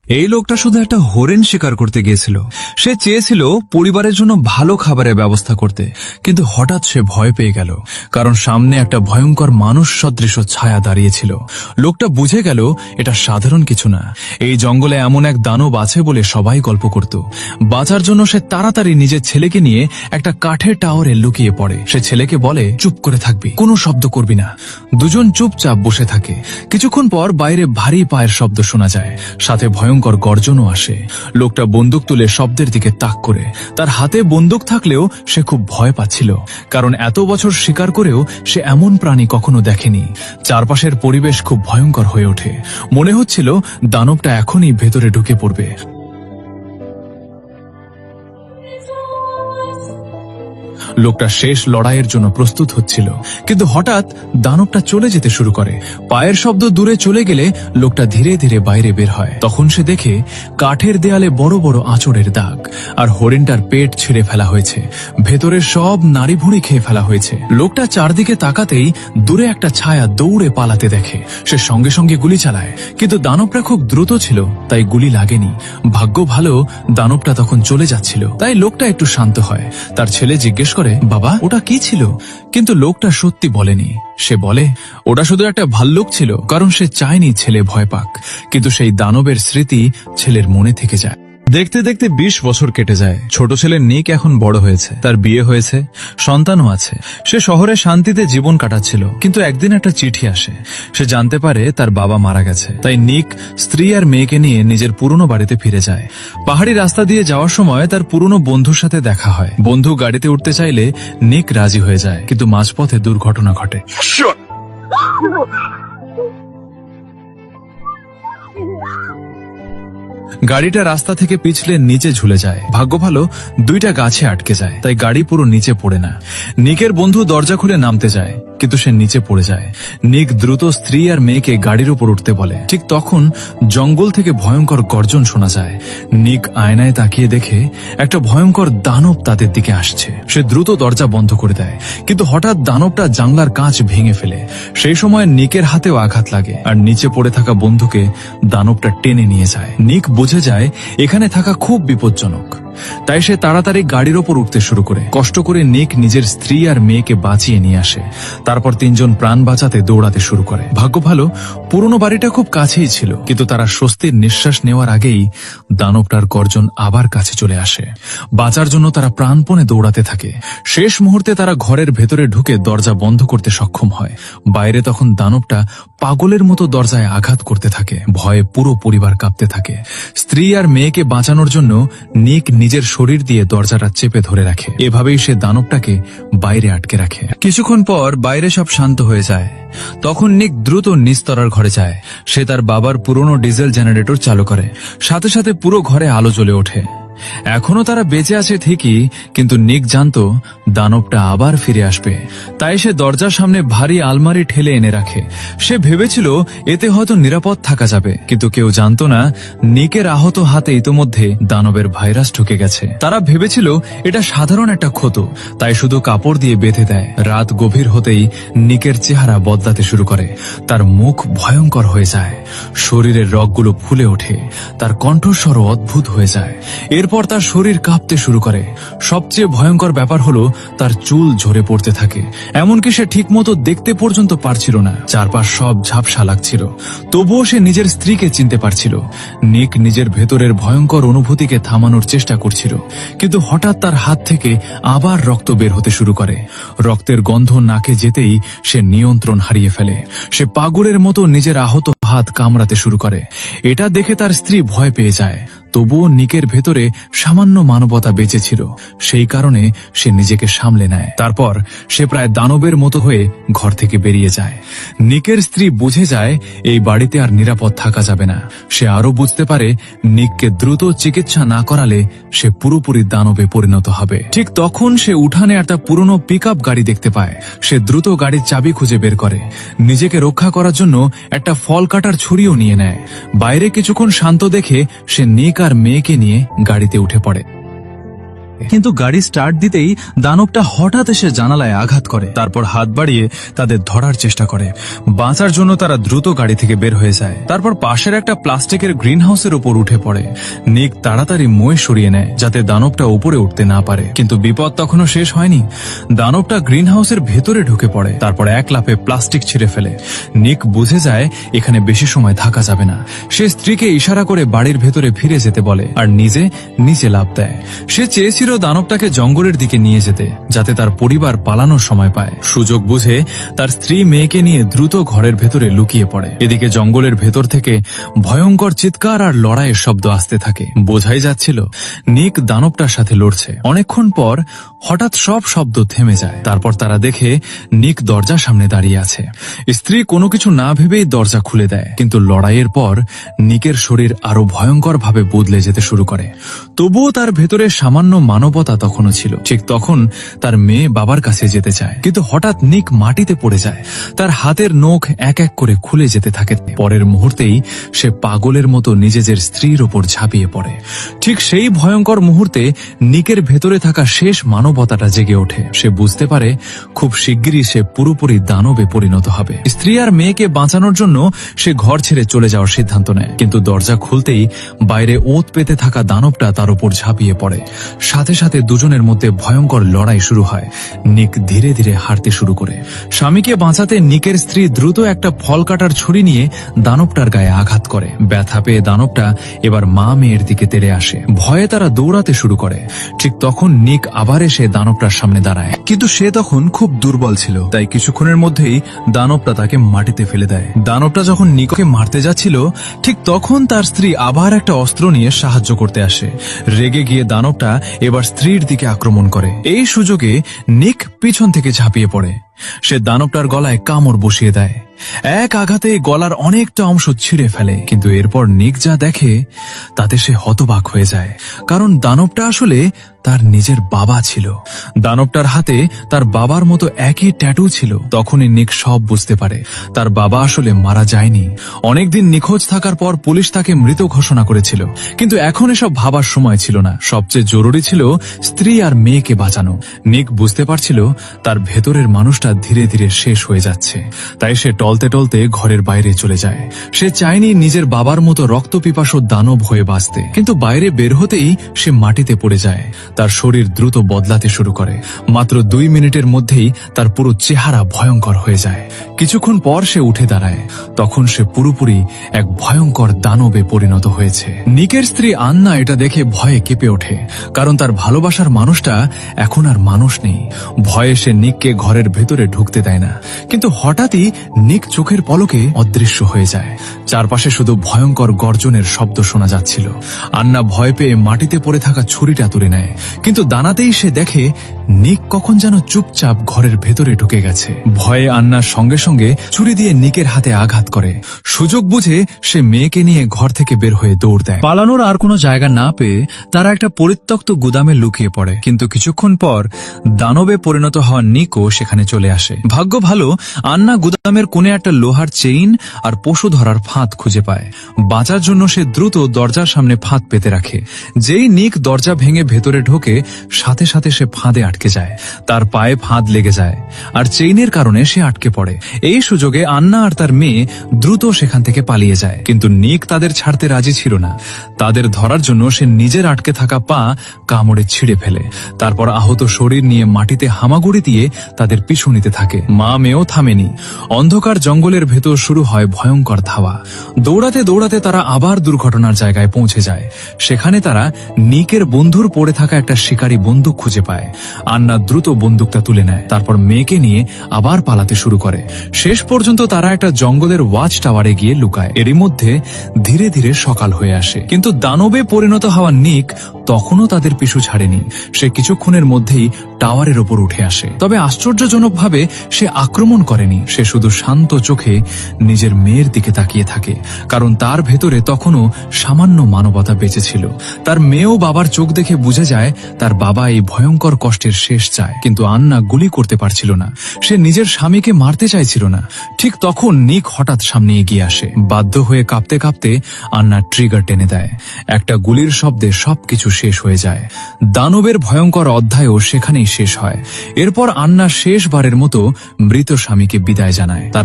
এই লোকটা শুধু একটা হরিণ শিকার করতে গিয়েছিল। সে চেয়েছিল পরিবারের জন্য ভালো খাবারের ব্যবস্থা করতে, কিন্তু হঠাৎ সে ভয় পেয়ে গেল, কারণ সামনে একটা ভয়ঙ্কর মানুষ সদৃশ ছায়া দাঁড়িয়েছিল। লোকটা বুঝে গেল এটা সাধারণ কিছু না, এই জঙ্গলে এমন এক দানব আছে বলে সবাই গল্প করত। বাঁচার জন্য সে তাড়াতাড়ি নিজের ছেলেকে নিয়ে একটা কাঠের টাওয়ারে লুকিয়ে পড়ে। সে ছেলেকে বলে, চুপ করে থাকবি, কোনো শব্দ করবি না। দুজন চুপচাপ বসে থাকে। কিছুক্ষণ পর বাইরে ভারী পায়ের শব্দ শোনা যায়, সাথে ভয়ঙ্কর গর্জনও আসে। লোকটা বন্দুক তুলে শব্দের দিকে তাক করে। তার হাতে বন্দুক থাকলেও সে খুব ভয় পাচ্ছিল, কারণ এত বছর শিকার করেও সে এমন প্রাণী কখনো দেখেনি। চারপাশের পরিবেশ খুব ভয়ঙ্কর হয়ে ওঠে। মনে হচ্ছিল দানবটা এখনই ভেতরে ঢুকে পড়বে। লোকটা শেষ লড়াইয়ের জন্য প্রস্তুত হচ্ছিল, কিন্তু হঠাৎ দানবটা চলে যেতে শুরু করে। পায়ের শব্দ দূরে চলে গেলে লোকটা ধীরে ধীরে বাইরে বের হয়। তখন সে দেখে কাঠের দেয়ালে বড় বড় আঁচড়ের দাগ, আর হরিণটার পেট ছিঁড়ে ফেলা হয়েছে, ভেতরের সব নাড়ি ভুঁড়ি খেয়ে ফেলা হয়েছে। লোকটা চারদিকে তাকাতেই দূরে একটা ছায়া দৌড়ে পালাতে দেখে। সে সঙ্গে সঙ্গে গুলি চালায়, কিন্তু দানবটা খুব দ্রুত ছিল, তাই গুলি লাগেনি। ভাগ্য ভালো দানবটা তখন চলে যাচ্ছিল, তাই লোকটা একটু শান্ত হয়। তার ছেলে জিজ্ঞেস করে, বাবা ওটা কি ছিল? কিন্তু লোকটা সত্যি বলেনি। সে বলে, ওটা শুধু একটা ভাল্লুক ছিল, কারণ সে চায়নি ছেলে ভয় পাক। কিন্তু সেই দানবের স্মৃতি ছেলের মনে থেকে যায়। দেখতে দেখতে 20 বছর কেটে যায়। ছোট ছেলে নিক এখন বড় হয়েছে, তার বিয়ে হয়েছে, সন্তানও আছে। সে শহরে শান্তিতে জীবন কাটাচ্ছিল, কিন্তু একদিন একটা চিঠি আসে। সে জানতে পারে তার বাবা মারা গেছে। তাই নিক স্ত্রী আর মেয়েকে নিয়ে নিজের পুরনো বাড়িতে ফিরে যায়। পাহাড়ি রাস্তা দিয়ে যাওয়ার সময় তার পুরনো বন্ধুর সাথে দেখা হয়। বন্ধু গাড়িতে উঠতে চাইলে নিক রাজি হয়ে যায়, কিন্তু মাঝপথে দুর্ঘটনা ঘটে। গাড়িটা রাস্তা থেকে পিছলে নিচে ঝুলে যায়। ভাগ্য ভালো দুইটা গাছে আটকে যায়, তাই গাড়ি পুরো নিচে পড়ে না। নিকের বন্ধু দরজা খুলে নামতে যায়, কিন্তু সে নিচে পড়ে যায়। নিক দ্রুত স্ত্রী আর মেয়েকে গাড়ির উপর উঠতে বলে। ঠিক তখন জঙ্গল থেকে ভয়ঙ্কর গর্জন শোনা যায়। নিক আয়নায় তাকিয়ে দেখে একটা ভয়ঙ্কর দানব তাদের দিকে আসছে। সে দ্রুত দরজা বন্ধ করে দেয়, কিন্তু হঠাৎ দানবটা জানলার কাঁচ ভেঙে ফেলে। সেই সময় নিকের হাতেও আঘাত লাগে, আর নিচে পড়ে থাকা বন্ধুকে দানবটা টেনে নিয়ে যায়। নিক বুঝে যায় এখানে থাকা খুব বিপজ্জনক, তাই সে তাড়াতাড়ি গাড়ির ওপর উঠতে শুরু করে। কষ্ট করে নিক নিজের স্ত্রী আর মেয়েকে বাঁচিয়ে নিয়ে আসে। তারপর তিনজন প্রাণ বাঁচাতে দৌড়াতে শুরু করে। ভাগ্য ভালো পুরনো বাড়িটা খুব কাছেই ছিল, কিন্তু তারা স্বস্তির নিঃশ্বাস নেওয়ার আগেই দানবটার গর্জন আবার কাছে চলে আসে। বাঁচার জন্য তারা প্রাণপণে দৌড়াতে থাকে। শেষ মুহূর্তে তারা ঘরের ভেতরে ঢুকে দরজা বন্ধ করতে সক্ষম হয়। বাইরে তখন দানবটা পাগলের মতো দরজায় আঘাত করতে থাকে। ভয়ে পুরো পরিবার কাঁপতে থাকে। স্ত্রী আর মেয়েকে বাঁচানোর জন্য নিক নিজের শরীর দিয়ে দরজাটা চেপে ধরে রাখে। এভাবেই সে দানবটাকে বাইরে আটকে রাখে। কিছুক্ষণ পর বাইরে সব শান্ত হয়ে যায়। তখন নিক দ্রুত নিচতলার ঘরে যায়। সে তার বাবার পুরনো ডিজেল জেনারেটর চালু করে। সাথে সাথে পুরো ঘরে আলো জ্বলে ওঠে। এখনো তারা বেঁচে আছে ঠিকই, কিন্তু নিক জানতো দানবটা আবার ফিরে আসবে। তাই সে দরজার সামনে ভারী আলমারি ঠেলে এনে রাখে। সে ভেবেছিল এতে হয়তো নিরাপদ থাকা যাবে, কিন্তু কেউ জানতো না নিকের আহত হাতে ইতোমধ্যে দানবের ভাইরাস ঢুকে গেছে। তারা ভেবেছিল এটা সাধারণ একটা ক্ষত, তাই শুধু কাপড় দিয়ে বেঁধে দেয়। রাত গভীর হতেই নিকের চেহারা বদলাতে শুরু করে। তার মুখ ভয়ঙ্কর হয়ে যায়, শরীরের রগগুলো ফুলে ওঠে, তার কণ্ঠস্বরও অদ্ভুত হয়ে যায়। এরপর তার শরীর কাঁপতে শুরু করে। সবচেয়ে ভয়ঙ্কর ব্যাপার হলো তার চুল ঝরে পড়তে থাকে, এমনকি সে ঠিকমতো দেখতে পর্যন্ত পারছিল না। চারপাশ সব ঝাপসা লাগছিল, তবুও সে নিজের স্ত্রীকে চিনতে পারছিল। নিক নিজের ভেতরের ভয়ঙ্কর অনুভূতিকে থামানোর চেষ্টা করছিল, কিন্তু হঠাৎ তার হাত থেকে আবার রক্ত বের হতে শুরু করে। রক্তের গন্ধ নাকে যেতেই সে নিয়ন্ত্রণ হারিয়ে ফেলে। সে পাগলের মতো নিজের আহত হাত কামড়াতে শুরু করে। এটা দেখে তার স্ত্রী ভয় পেয়ে যায়, তবুও নিকের ভেতরে সামান্য মানবতা বেঁচে ছিল। সেই কারণে সে নিজেকে সামলে নেয়। তারপর সে প্রায় দানবের মতো হয়ে ঘর থেকে বেরিয়ে যায়। নিকের স্ত্রী বুঝে যায় এই বাড়িতে আর নিরাপদ থাকা যাবে না। সে আরো বুঝতে পারে নিককে দ্রুত চিকিৎসা না করালে সে পুরোপুরি দানবে পরিণত হবে। ঠিক তখন সে উঠানে একটা পুরনো পিকআপ গাড়ি দেখতে পায়। সে দ্রুত গাড়ির চাবি খুঁজে বের করে। নিজেকে রক্ষা করার জন্য একটা ফল কাটার ছুরিও নিয়ে নেয়। বাইরে কিছুক্ষণ শান্ত দেখে সে নিক আর মেয়েকে নিয়ে গাড়িতে উঠে পড়ে। কিন্তু গাড়ি স্টার্ট দিতেই দানবটা হঠাৎ এসে জানালায় আঘাত করে, তারপর হাত বাড়িয়ে তাদের ধরার চেষ্টা করে। বাঁচার জন্য তারা দ্রুত গাড়ি থেকে বের হয়ে যায়। তারপর পাশের একটা প্লাস্টিকের গ্রিন হাউসের উপর উঠে পড়ে। নিক তাড়াতাড়ি মই সরিয়ে নেয় যাতে দানবটা উপরে উঠতে না পারে, কিন্তু বিপদ তখনও শেষ হয়নি। দানবটা গ্রিন হাউসের ভেতরে ঢুকে পড়ে, তারপর এক লাফে প্লাস্টিক ছিঁড়ে ফেলে। নিক বুঝে যায় এখানে বেশি সময় থাকা যাবে না। সে স্ত্রীকে ইশারা করে বাড়ির ভেতরে ফিরে যেতে বলে আর নিজে নিচে লাফ দেয়। সে চেয়েছিল দানবটাকে জঙ্গলের দিকে নিয়ে যেতে, যাতে তার পরিবার পালানোর সময় পায়। সুযোগ বুঝে তার স্ত্রী মেয়েকে নিয়ে দ্রুত ঘরের ভেতরে লুকিয়ে পড়ে। এদিকে জঙ্গলের ভেতর থেকে ভয়ঙ্কর চিৎকার আর লড়াইয়ের শব্দ আসতে থাকে। বোঝাই যাচ্ছিল নিক দানবটার সাথে লড়ছে। অনেকক্ষণ পর হঠাৎ সব শব্দ থেমে যায়। তারপর তারা দেখে নিক দরজার সামনে দাঁড়িয়ে আছে। স্ত্রী কোনো কিছু না ভেবেই দরজা খুলে দেয়, কিন্তু লড়াইয়ের পর নিকের শরীর আরো ভয়ঙ্কর ভাবে বদলে যেতে শুরু করে। তবুও তার ভেতরে সামান্য মানবতা তখনও ছিল। ঠিক তখন তার মেয়ে বাবার কাছে যেতে চায়, কিন্তু হঠাৎ নিক মাটিতে পড়ে যায়। তার হাতের নখ এক এক করে খুলে যেতে থাকে। পরের মুহূর্তেই সে পাগলের মতো নিজের স্ত্রীর ওপর ঝাঁপিয়ে পড়ে। ঠিক সেই ভয়ঙ্কর মুহূর্তে নিকের ভেতরে থাকা শেষ মানবতাটা জেগে ওঠে। সে বুঝতে পারে খুব শিগগিরই সে পুরোপুরি দানবে পরিণত হবে। স্ত্রী আর মেয়েকে বাঁচানোর জন্য সে ঘর ছেড়ে চলে যাওয়ার সিদ্ধান্ত নেয়, কিন্তু দরজা খুলতেই বাইরে ওত পেতে থাকা দানবটা তার উপর ঝাঁপিয়ে পড়ে। সাথে সাথে দুজনের মধ্যে ভয়ঙ্কর লড়াই শুরু হয়। নিক ধীরে ধীরে হাঁটতে শুরু করে। স্বামীকে বাঁচাতে নিকের স্ত্রী দ্রুত একটা ফল কাটার ছুরি নিয়ে দানবটার গায়ে আঘাত করে। ব্যথা পেয়ে দানবটা এবার মা মেয়ের দিকে তেড়ে আসে। ভয়ে তারা দৌড়াতে শুরু করে। ঠিক তখন নিক আবার এসে দানবটার সামনে দাঁড়ায়, কিন্তু সে তখন খুব দুর্বল ছিল, তাই কিছুক্ষণের মধ্যেই দানবটা তাকে মাটিতে ফেলে দেয়। দানবটা যখন নিককে মারতে যাচ্ছিল, ঠিক তখন তার স্ত্রী আবার একটা অস্ত্র নিয়ে সাহায্য করতে আসে। রেগে গিয়ে দানবটা এবার স্ত্রীর দিকে আক্রমণ করে। এই সুযোগে নিক পিছন থেকে ঝাঁপিয়ে পড়ে। সে দানবটার গলায় কামড় বসিয়ে দেয়। এক আঘাতে গলার অনেকটা অংশ ছিঁড়ে ফেলে, কিন্তু এরপর নিক যা দেখে তাতে সে হতবাক হয়ে যায়, কারণ দানবটা আসলে তার নিজের বাবা ছিল। দানবটার হাতে তার বাবার মতো একই ট্যাটু ছিল। তখনই নিক সব বুঝতে পারে তার বাবা আসলে মারা যায়নি। অনেকদিন নিখোঁজ থাকার পর পুলিশ তাকে মৃত ঘোষণা করেছিল, কিন্তু এখন এসব ভাবার সময় ছিল না। সবচেয়ে জরুরি ছিল স্ত্রী আর মেয়েকে বাঁচানো। নিক বুঝতে পারছিল তার ভেতরের মানুষটা ধীরে ধীরে শেষ হয়ে যাচ্ছে, তাই সে টলতে টলতে ঘরের বাইরে চলে যায়। সে চায়নি নিজের বাবার মতো রক্তপিপাসু দানব হয়ে বাঁচতে, কিন্তু বাইরে বের হতেই সে মাটিতে পড়ে যায়। তার শরীর দ্রুত বদলাতে শুরু করে। মাত্র 2 মিনিটের মধ্যেই তার পুরো চেহারা ভয়ঙ্কর হয়ে যায়। কিছুক্ষণ পর সে উঠে দাঁড়ায়। তখন সে পুরোপুরি এক ভয়ঙ্কর দানবে পরিণত হয়েছে। নিকের স্ত্রী আন্না এটা দেখে ভয়ে কেঁপে ওঠে, কারণ তার ভালোবাসার মানুষটা এখন আর মানুষ নেই। ভয়ে সে নিককে ঘরের ভেতরে ঢুকতে দেয় না, কিন্তু হঠাৎই নিক চোখের পলকে অদৃশ্য হয়ে যায়। চারপাশে শুধু ভয়ঙ্কর গর্জনের শব্দ শোনা যাচ্ছিল। আন্না ভয় পেয়ে মাটিতে পড়ে থাকা ছুরিটা তুলে নেয়, কিন্তু দানাতেই সে দেখে নিক কখন যেন চুপচাপ ঘরের ভেতরে ঢুকে গেছে। ভয়ে আন্নার সঙ্গে সঙ্গে ছুরি দিয়ে নিকের হাতে আঘাত করে। সুযোগ বুঝে সে মেয়েকে নিয়ে ঘর থেকে বের হয়ে দৌড় দেয়। পালানোর আর কোনো জায়গা না পেয়ে তারা একটা পরিত্যক্ত গুদামে লুকিয়ে পড়ে, কিন্তু কিছুক্ষণ পর দানবে পরিণত হওয়া নিকও সেখানে চলে আসে। ভাগ্য ভালো, আন্না গুদামের কোণে একটা লোহার চেইন আর পশু ধরার ফাঁদ খুঁজে পায়। বাঁচার জন্য সে দ্রুত দরজার সামনে ফাঁদ পেতে রাখে। যেই নিক দরজা ভেঙে ভেতরে ঢোকে, সাথে সাথে সে ফাঁদে আটকে যায়। তার পায়ে ফাঁদ লেগে যায় আর চেইনের কারণে সে আটকে পড়ে। এই সুযোগে আন্না আর তার মেয়ে দ্রুত সেখান থেকে পালিয়ে যায়, কিন্তু নিক তাদের ছাড়তে রাজি ছিল না। তাদের ধরার জন্য সে নিজের আটকে থাকা পা কামড়ে ছিঁড়ে ফেলে। তারপর আহত শরীর নিয়ে মাটিতে হামাগুড়ি দিয়ে তাদের পিছু নিতে থাকে। মা মেয়েও থামেনি। অন্ধকার জঙ্গলের ভেতর শুরু হয় ভয়ঙ্কর ধাওয়া। দৌড়াতে দৌড়াতে তারা আবার দুর্ঘটনার জায়গায় পৌঁছে যায়। সেখানে তারা নিকের বন্ধুর পড়ে থাকা একটা শিকারী বন্দুক খুঁজে পায়। আন্না দ্রুত বন্দুকটা তুলে নেয়, তারপর মেয়েকে নিয়ে আবার পালাতে শুরু করে। শেষ পর্যন্ত তারা একটা জঙ্গলের ওয়াচ টাওয়ারে গিয়ে লুকায়। এরই মধ্যে ধীরে ধীরে সকাল হয়ে আসে, কিন্তু দানবে পরিণত হওয়া নিক তখনও তাদের পিছু ছাড়েনি। সে কিছুক্ষণের মধ্যেই টাওয়ারের ওপর উঠে আসে। তবে আশ্চর্যজনকভাবে ভাবে সে আক্রমণ করেনি, সে শুধু শান্ত চোখে নিজের মেয়ের দিকে তাকিয়ে থাকে, কারণ তার ভেতরে তখনও সামান্য মানবতা বেঁচে ছিল। তার মেয়েও বাবার চোখ দেখে বুঝে যায় তার বাবা এই ভয়ঙ্কর কষ্টের শেষ চায়। কিন্তু আন্না গুলি করতে পারছিল না, সে নিজের স্বামীকে মারতে চাইছিল না। ঠিক তখন নিক হঠাৎ সামনে এগিয়ে আসে। বাধ্য হয়ে কাঁপতে কাঁপতে আন্না ট্রিগার টেনে দেয়। একটা গুলির শব্দে সবকিছু শেষ হয়ে যায়। দানবের ভয়ঙ্কর অধ্যায়ও সেখানেই শেষ হয়। এরপর আন্না শেষবারের মতো মৃত স্বামীকে বিদায় জানায়। তার